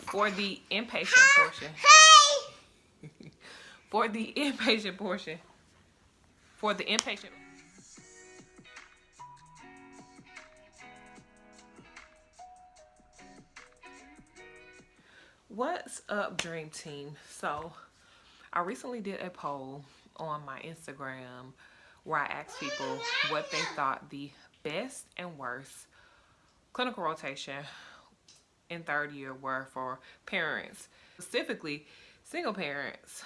For the inpatient portion. For the inpatient portion. For the inpatient. What's up, Dream Team? So, I recently did a poll on my Instagram where I asked people what they thought the best and worst clinical rotation in third year were for parents, specifically single parents,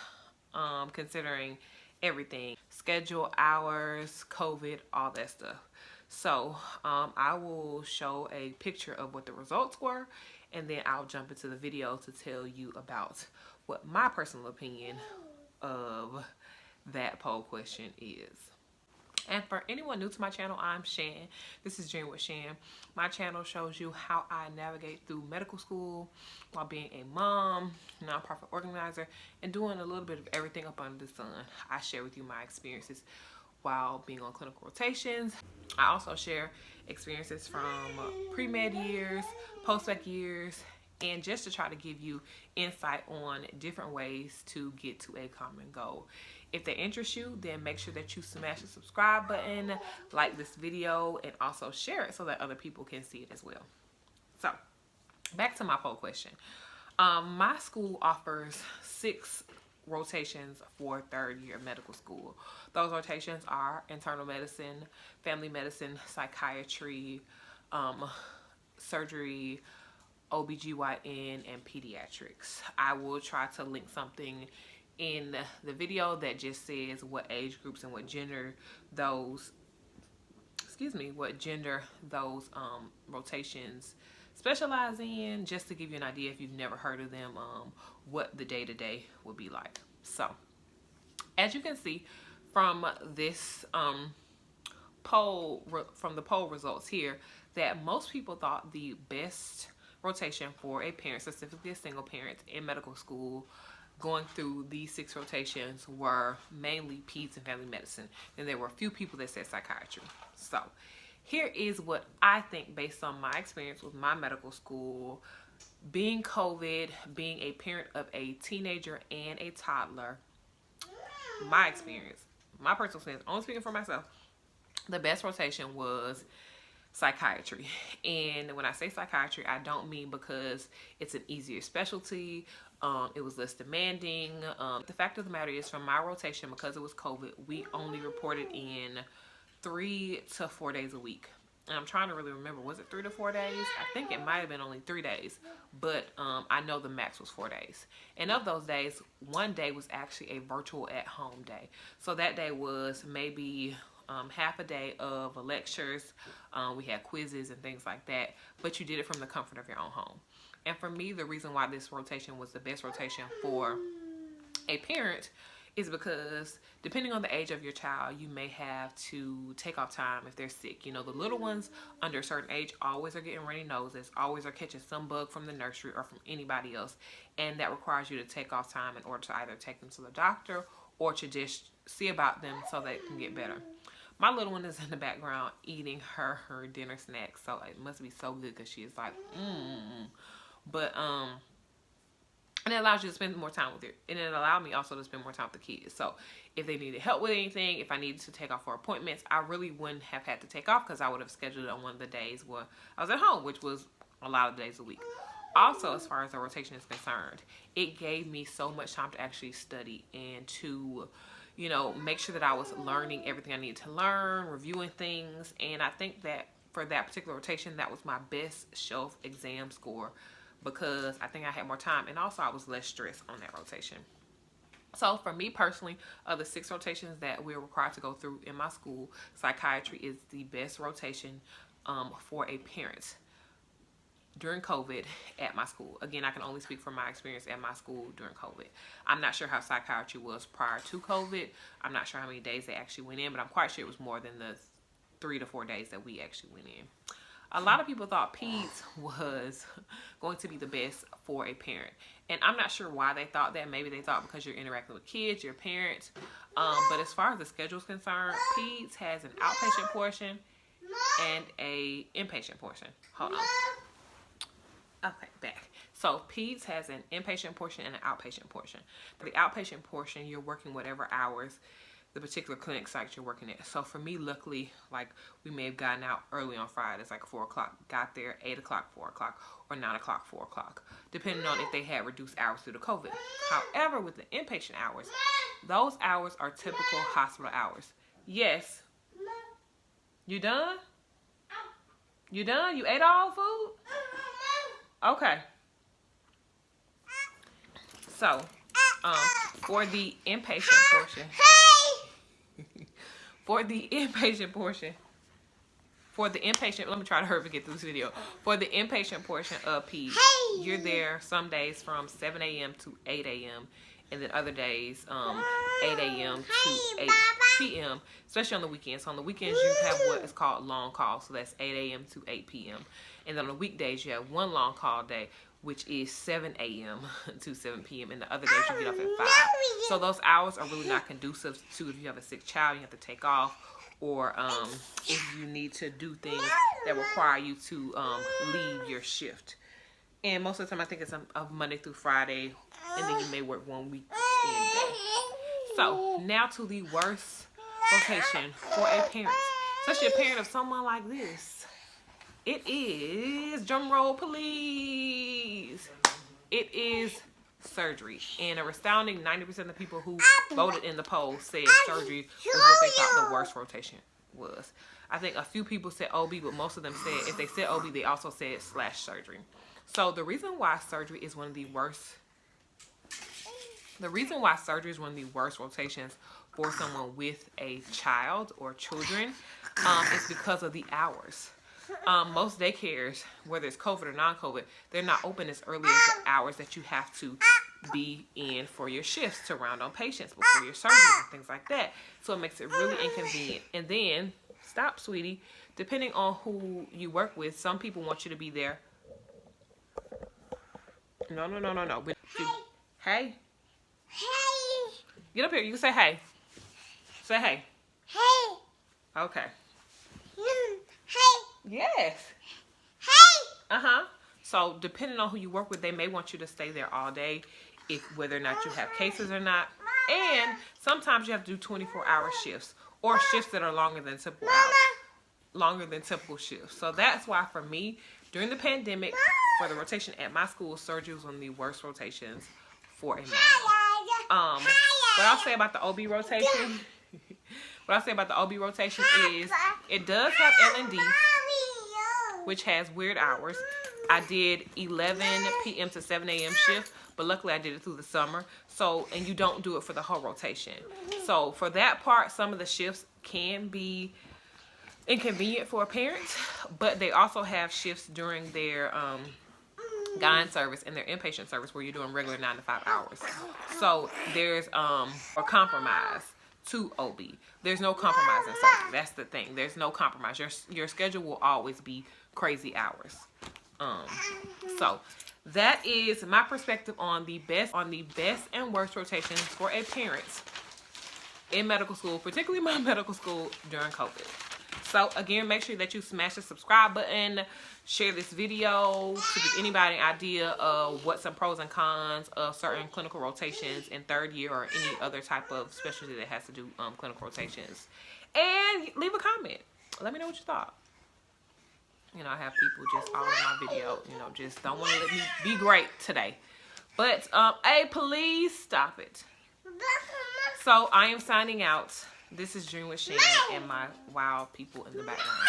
considering everything, schedule, hours, COVID, all that stuff. So I will show a picture of what the results were, and then I'll jump into the video to tell you about what my personal opinion of that poll question is. And for anyone new to my channel, I'm Shan. This is Dream with Shan. My channel shows you how I navigate through medical school while being a mom, nonprofit organizer, and doing a little bit of everything up under the sun. I share with you my experiences while being on clinical rotations. I also share experiences from pre-med years, post-med years, and just to try to give you insight on different ways to get to a common goal. If they interest you, then make sure that you smash the subscribe button, like this video, and also share it so that other people can see it as well. So, back to my poll question. My school offers 6 rotations for third year medical school. Those rotations are internal medicine, family medicine, psychiatry, surgery, OBGYN, and pediatrics. I will try to link something in the video that just says what age groups and what gender those rotations specialize in, just to give you an idea if you've never heard of them, what the day-to-day will be like. So as you can see from this poll results here, that most people thought the best rotation for a parent, specifically a single parent in medical school, going through these 6 rotations were mainly peds and family medicine. And there were a few people that said psychiatry. So here is what I think based on my experience with my medical school, being COVID, being a parent of a teenager and a toddler. My experience, my personal experience, only speaking for myself, the best rotation was psychiatry. And when I say psychiatry, I don't mean because it's an easier specialty, it was less demanding. The fact of the matter is, from my rotation, because it was COVID, we only reported in 3 to 4 days a week. And I'm trying to really remember, was it 3 to 4 days? I think it might have been only 3 days, but I know the max was 4 days. And of those days, one day was actually a virtual at-home day. So that day was maybe half a day of lectures. We had quizzes and things like that, but you did it from the comfort of your own home. And for me, the reason why this rotation was the best rotation for a parent is because depending on the age of your child, you may have to take off time if they're sick. You know, the little ones under a certain age always are getting runny noses, always are catching some bug from the nursery or from anybody else. And that requires you to take off time in order to either take them to the doctor or to just see about them so they can get better. My little one is in the background eating her dinner snack, so it must be so good because she is like, But and it allows you to spend more time with it, and it allowed me also to spend more time with the kids. So if they needed help with anything, if I needed to take off for appointments, I really wouldn't have had to take off because I would have scheduled it on one of the days where I was at home, which was a lot of days a week. Also, as far as the rotation is concerned, it gave me so much time to actually study and to, you know, make sure that I was learning everything I needed to learn, reviewing things. And I think that for that particular rotation, that was my best shelf exam score, because I think I had more time, and also I was less stressed on that rotation. So for me personally, of the 6 rotations that we're required to go through in my school, psychiatry is the best rotation for a parent during COVID at my school. Again, I can only speak from my experience at my school during COVID. I'm not sure how psychiatry was prior to COVID. I'm not sure how many days they actually went in, but I'm quite sure it was more than the 3 to 4 days that we actually went in. A lot of people thought peds was going to be the best for a parent. And I'm not sure why they thought that. Maybe they thought because you're interacting with kids, your parents. But as far as the schedule is concerned, peds has an outpatient portion and a inpatient portion. Hold on. Okay, back. So peds has an inpatient portion and an outpatient portion. For the outpatient portion, you're working whatever hours the particular clinic site you're working at. So for me, luckily, like we may have gotten out early on Friday. It's like 4 o'clock. Got there 8 o'clock, 4 o'clock, or 9 o'clock, 4 o'clock, depending on if they had reduced hours due to COVID. However, with the inpatient hours, those hours are typical hospital hours. Yes. You done? You done? You ate all the food? Okay. So, for the inpatient portion, let me try to hurry up and get through this video. For the inpatient portion of peds, you're there some days from 7 a.m. to 8 a.m. and then other days 8 a.m. to 8 p.m., especially on the weekends. So on the weekends, you have what is called long call, so that's 8 a.m. to 8 p.m. And then on the weekdays, you have one long call day, which is 7 a.m. to 7 p.m. And the other days, you get off at 5. So those hours are really not conducive to if you have a sick child, you have to take off, or if you need to do things that require you to leave your shift. And most of the time, I think it's of Monday through Friday, and then you may work one weekend day. So now to the worst rotation for a parent, especially a parent of someone like this. It is, drum roll please, it is surgery. And a astounding 90% of the people who voted in the poll said surgery was what they thought the worst rotation was. I think a few people said OB, but most of them said, if they said OB, they also said / surgery. So the reason why surgery is one of the worst rotations for someone with a child or children is because of the hours. Most daycares, whether it's COVID or non-COVID, they're not open as early as the hours that you have to be in for your shifts to round on patients before your surgeries and things like that. So it makes it really inconvenient. And then, stop, sweetie, depending on who you work with, some people want you to be there. No. Hey. Hey. Get up here. You can say hey. Say hey. Hey. Okay. Hey. Yes. Hey. So depending on who you work with, they may want you to stay there all day, whether or not you have cases or not. And sometimes you have to do 24-hour shifts or shifts that are longer than typical shifts. So that's why for me, during the pandemic, for the rotation at my school, surgery was one of the worst rotations for a mom. What I'll say about the OB rotation, is it does have L&D, which has weird hours. I did 11 p.m. to 7 a.m. shift, but luckily I did it through the summer. So, and you don't do it for the whole rotation. So for that part, some of the shifts can be inconvenient for a parent, but they also have shifts during their GYN service and their inpatient service where you're doing regular 9 to 5 hours. So there's a compromise to OB. There's no compromise in surgery. That's the thing. There's no compromise. Your schedule will always be crazy hours. So that is my perspective on the best and worst rotations for a parent in medical school, particularly my medical school during COVID. So again, make sure that you smash the subscribe button, share this video to give anybody an idea of what some pros and cons of certain clinical rotations in third year or any other type of specialty that has to do clinical rotations. And leave a comment. Let me know what you thought. You know, I have people just all in my video, you know, just don't want to let me be great today. But, hey, please stop it. So I am signing out. This is Dream with Shan and my wild people in the background.